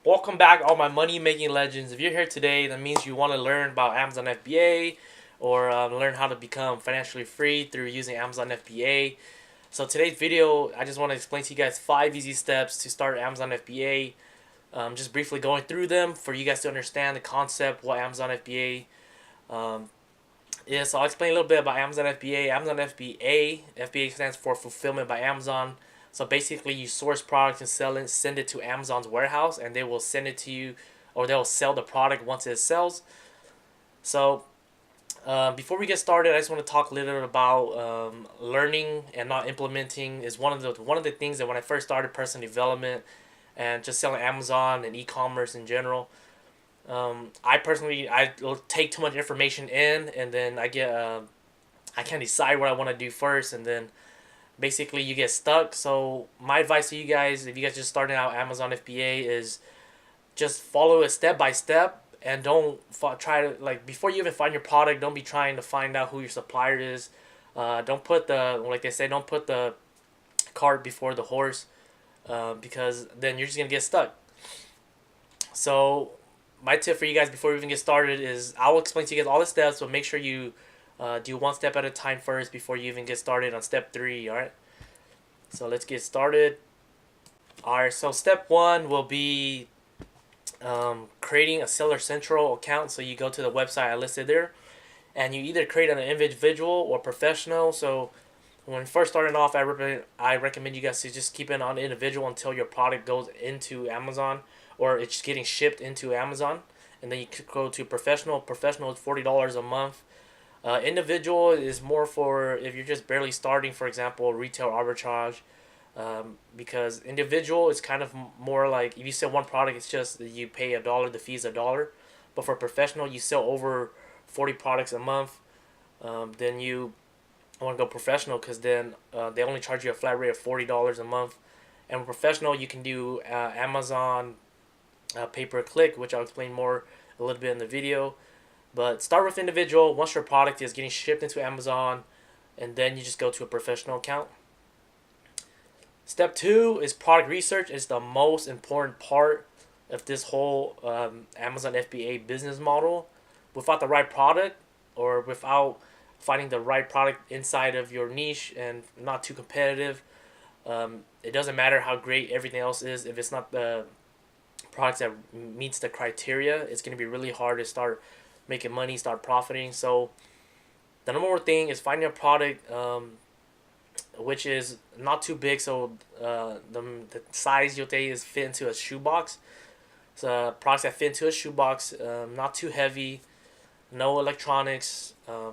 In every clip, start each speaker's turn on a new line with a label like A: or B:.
A: Welcome back, all my money making legends. If you're here today, that means you want to learn about Amazon FBA or learn how to become financially free through using Amazon FBA. So, today's video, I just want to explain to you guys 5 easy steps to start Amazon FBA. Just briefly going through them for you guys to understand the concept, what Amazon FBA is. So, I'll explain a little bit about Amazon FBA. Amazon FBA, FBA stands for Fulfillment by Amazon. So basically, you source products and send it to Amazon's warehouse, and they will send it to you, or they'll sell the product once it sells. So before we get started, I just want to talk a little bit about learning and not implementing. Is one of the things that when I first started personal development and just selling Amazon and e-commerce in general, I personally I take too much information in, and then I can't decide what I want to do first, and then basically you get stuck. So my advice to you guys, if you guys just starting out Amazon FBA, is just follow it step by step, and don't try to, like, before you even find your product, don't be trying to find out who your supplier is. Don't put the, like they say, don't put the cart before the horse, because then you're just gonna get stuck. So my tip for you guys before we even get started is I will explain to you guys all the steps, but make sure you do one step at a time first before you even get started on step 3. All right. So let's get started. Alright, so step 1 will be creating a Seller Central account. So you go to the website I listed there, and you either create an individual or professional. So when first starting off, I recommend you guys to just keep it on individual until your product goes into Amazon or it's getting shipped into Amazon, and then you could go to professional. Professional is $40 a month. Individual is more for if you're just barely starting, for example, retail arbitrage, because individual is kind of more like if you sell one product, it's just you pay $1, the fee is $1. But for professional, you sell over 40 products a month, then you want to go professional, because then they only charge you a flat rate of $40 a month. And with professional, you can do Amazon pay per click, which I'll explain more a little bit in the video. But start with individual once your product is getting shipped into Amazon, and then you just go to a professional account. Step 2 is product research. It's the most important part of this whole Amazon FBA business model. Without the right product, or without finding the right product inside of your niche and not too competitive, it doesn't matter how great everything else is. If it's not the products that meets the criteria, it's going to be really hard to start making money, start profiting. So the number one thing is finding a product which is not too big, so the size you'll take is fit into a shoebox. So products that fit into a shoebox, not too heavy, no electronics. I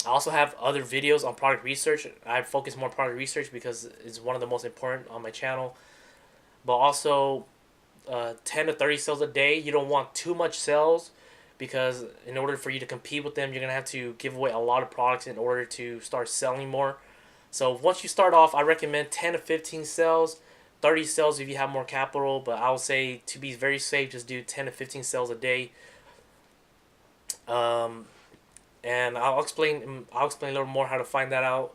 A: also have other videos on product research. I focus more on product research because it's one of the most important on my channel. But also 10 to 30 sales a day. You don't want too much sales, because in order for you to compete with them, you're going to have to give away a lot of products in order to start selling more. So once you start off, I recommend 10 to 15 sales, 30 sales if you have more capital, but I would say to be very safe, just do 10 to 15 sales a day. Um, and I'll explain a little more how to find that out.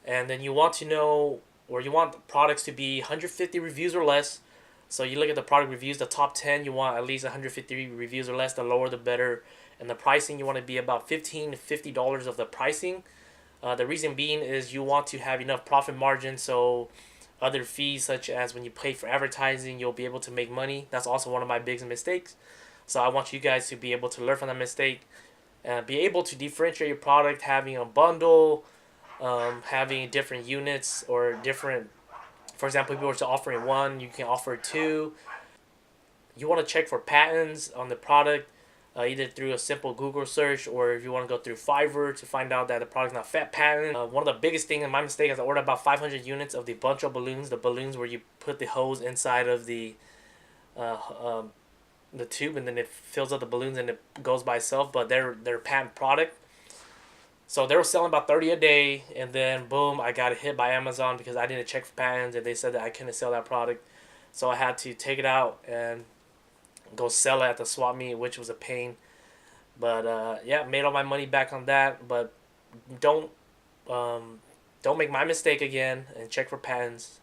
A: And then you want to know, or you want products to be 150 reviews or less. So you look at the product reviews, the top 10, you want at least 150 reviews or less. The lower, the better. And the pricing, you want to be about $15 to $50 of the pricing. The reason being is you want to have enough profit margin, so other fees such as when you pay for advertising, you'll be able to make money. That's also one of my biggest mistakes. So I want you guys to be able to learn from that mistake, be able to differentiate your product, having a bundle, having different units or different. For example, if you were to offering one, you can offer two. You want to check for patents on the product, either through a simple Google search, or if you want to go through Fiverr to find out that the product's not fat patent. One of the biggest things, and my mistake, is I ordered about 500 units of the bunch of balloons. The balloons where you put the hose inside of uh, um, the tube, and then it fills up the balloons and it goes by itself. But they're patent product. So they were selling about 30 a day, and then boom, I got hit by Amazon because I didn't check for patents, and they said that I couldn't sell that product. So I had to take it out and go sell it at the swap meet, which was a pain. But yeah, made all my money back on that. But don't um, don't make my mistake again and check for patents.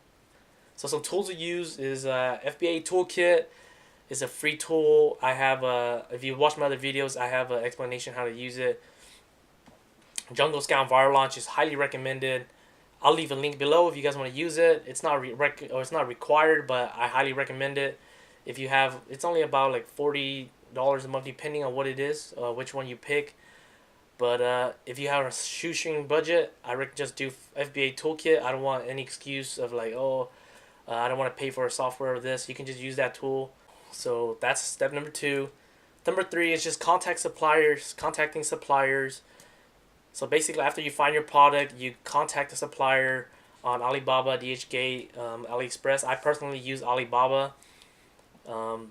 A: So some tools to use is FBA Toolkit. It's a free tool. I have if you watch my other videos, I have an explanation how to use it. Jungle Scout Viral Launch is highly recommended. I'll leave a link below if you guys want to use it. It's not it's not required, but I highly recommend it. If you have, it's only about like $40 a month, depending on what it is, which one you pick. But if you have a shoestring budget, I just do FBA Toolkit. I don't want any excuse of like, oh, I don't want to pay for a software or this. You can just use that tool. So that's step number 2. Number 3 is just contacting suppliers. So basically, after you find your product, you contact the supplier on Alibaba, DHgate, AliExpress. I personally use Alibaba because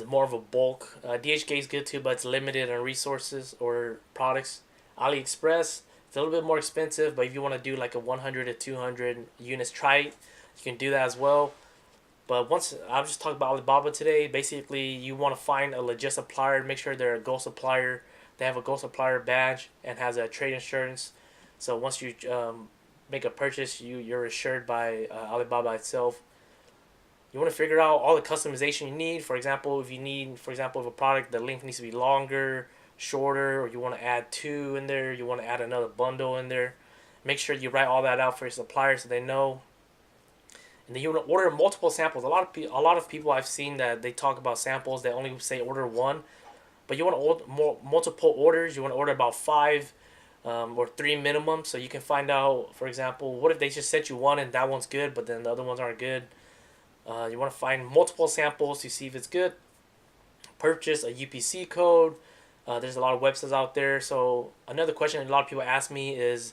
A: it's more of a bulk. DHgate is good too, but it's limited on resources or products. AliExpress, it's a little bit more expensive, but if you want to do like a 100 to 200 units trite, you can do that as well. But once I'll just talk about Alibaba today. Basically, you want to find a legit supplier, make sure they're a gold supplier. They have a gold supplier badge and has a trade insurance. So once you make a purchase, you're assured by Alibaba itself. You want to figure out all the customization you need. For example, if you need, for example, if a product, the link needs to be longer, shorter, or you want to add 2 in there, you want to add another bundle in there. Make sure you write all that out for your supplier so they know. And then you want to order multiple samples. A lot of people I've seen that they talk about samples. They only say order 1, but you want to order multiple orders. You want to order about 5 or 3 minimum, so you can find out. For example, what if they just sent you one and that one's good, but then the other ones aren't good? You want to find multiple samples to see if it's good. Purchase a UPC code. There's a lot of websites out there. So another question a lot of people ask me is,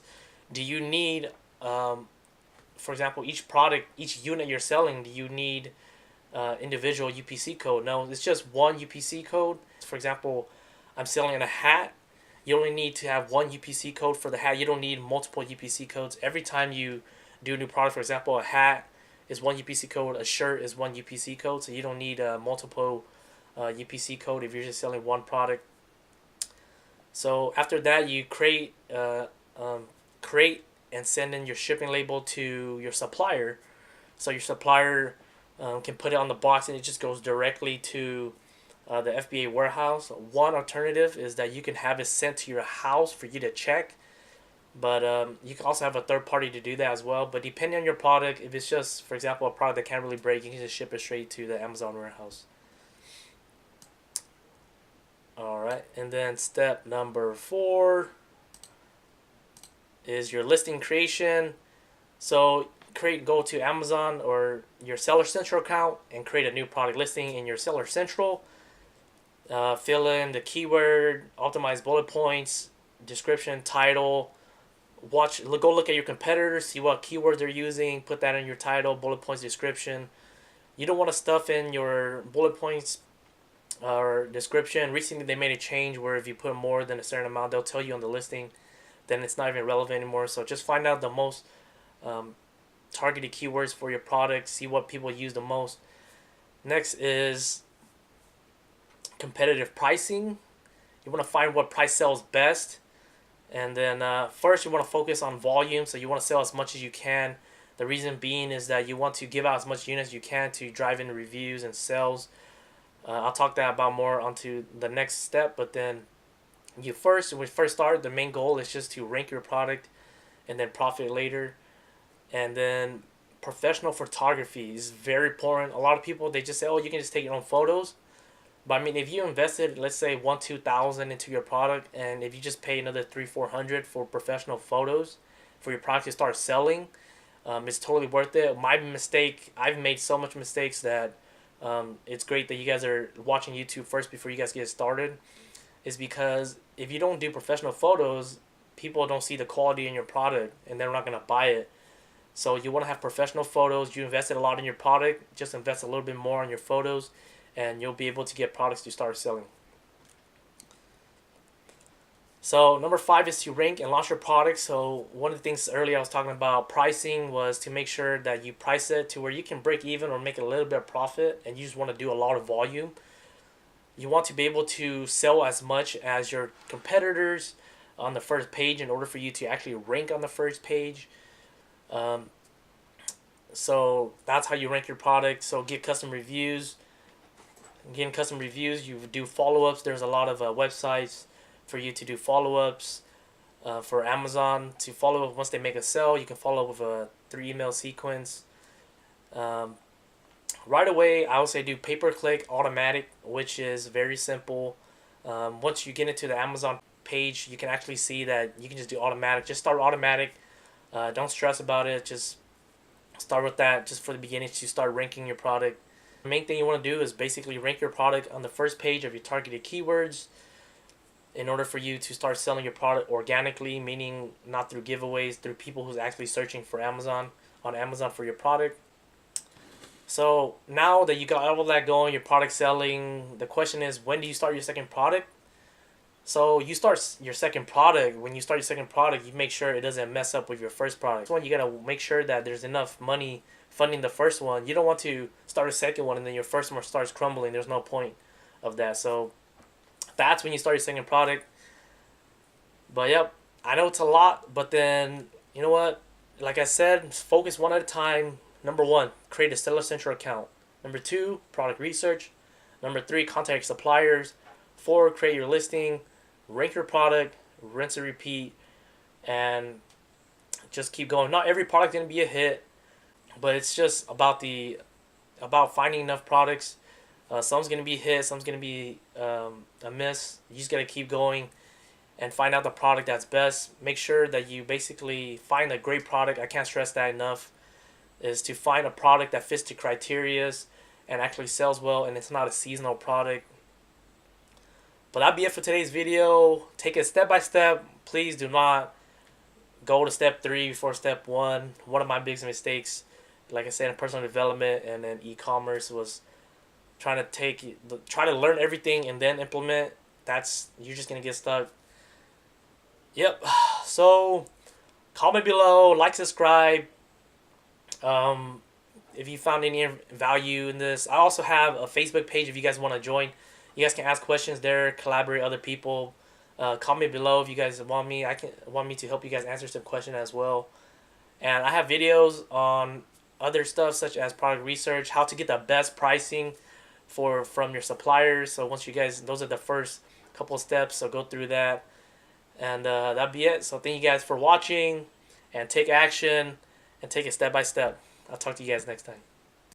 A: do you need, for example, each product, each unit you're selling, do you need individual UPC code? No, it's just one UPC code. For example, I'm selling a hat. You only need to have one UPC code for the hat. You don't need multiple UPC codes. Every time you do a new product, for example, a hat is one UPC code, a shirt is one UPC code, so you don't need multiple UPC code if you're just selling one product. So after that, you create and send in your shipping label to your supplier. So your supplier can put it on the box and it just goes directly to the FBA warehouse. One alternative is that you can have it sent to your house for you to check. But you can also have a third party to do that as well. But depending on your product, if it's just, for example, a product that can't really break, you can just ship it straight to the Amazon warehouse. Alright, and then step number 4 is your listing creation. So go to Amazon or your Seller Central account and create a new product listing in your Seller Central. Fill in the keyword, optimize bullet points, description, title. Go look at your competitors, see what keywords they're using, put that in your title, bullet points, description. You don't want to stuff in your bullet points or description. Recently they made a change where if you put more than a certain amount, they'll tell you on the listing, then it's not even relevant anymore. So just find out the most targeted keywords for your product, see what people use the most. Next is competitive pricing. You want to find what price sells best. And then first you want to focus on volume, so you want to sell as much as you can. The reason being is that you want to give out as much units as you can to drive in reviews and sales. I'll talk that about more onto the next step, but then when you first start, the main goal is just to rank your product and then profit later. And then professional photography is very important. A lot of people, they just say, oh, you can just take your own photos. But I mean, if you invested, let's say, $2,000 into your product, and if you just pay another $300-400 for professional photos for your product to start selling, it's totally worth it. My mistake, I've made so much mistakes that it's great that you guys are watching YouTube first before you guys get started, is because if you don't do professional photos, people don't see the quality in your product and they're not going to buy it. So you want to have professional photos. You invested a lot in your product, just invest a little bit more on your photos, and you'll be able to get products to start selling. So number 5 is to rank and launch your product. So one of the things earlier I was talking about pricing was to make sure that you price it to where you can break even or make a little bit of profit, and you just want to do a lot of volume. You want to be able to sell as much as your competitors on the first page in order for you to actually rank on the first page. So that's how you rank your product. So get custom reviews. getting custom reviews. You do follow-ups. There's a lot of websites for you to do follow-ups. For Amazon to follow up once they make a sale, you can follow up with a 3 email sequence. Um, right away, I would say do pay-per-click automatic, which is very simple. Once you get into the Amazon page, you can actually see that you can just do automatic. Just start automatic. Don't stress about it. Just start with that just for the beginning to start ranking your product. The main thing you want to do is basically rank your product on the first page of your targeted keywords in order for you to start selling your product organically, meaning not through giveaways, through people who's actually searching for Amazon on Amazon for your product. So now that you got all of that going, your product selling, the question is, when do you start your second product? So you start your second product. When you start your second product, you make sure it doesn't mess up with your first product. One, you gotta make sure that there's enough money funding the first one. You don't want to start a second one and then your first one starts crumbling. There's no point of that. So that's when you start your second product. But yep, I know it's a lot, but then you know what? Like I said, focus one at a time. Number one, create a Seller Central account. Number two, product research. Number three, contact your suppliers. Four, create your listing, rank your product, rinse and repeat, and just keep going. Not every product is gonna be a hit, but it's just about finding enough products. Some's gonna be a hit, some's gonna be a miss. You just gotta keep going and find out the product that's best. Make sure that you basically find a great product. I can't stress that enough. Is to find a product that fits the criterias and actually sells well, and it's not a seasonal product. But that'd be it for today's video. Take it step by step. Please do not go to step 3 before step 1. One of my biggest mistakes, like I said, in personal development and then e-commerce was try to learn everything and then implement. You're just gonna get stuck. Yep. So comment below, like, subscribe. If you found any value in this, I also have a Facebook page if you guys want to join. You guys can ask questions there, collaborate with other people. Comment below if you guys want me. Want me to help you guys answer some questions as well. And I have videos on other stuff such as product research, how to get the best pricing from your suppliers. So once you guys, those are the first couple of steps. So go through that, and that'd be it. So thank you guys for watching, and take action and take it step by step. I'll talk to you guys next time.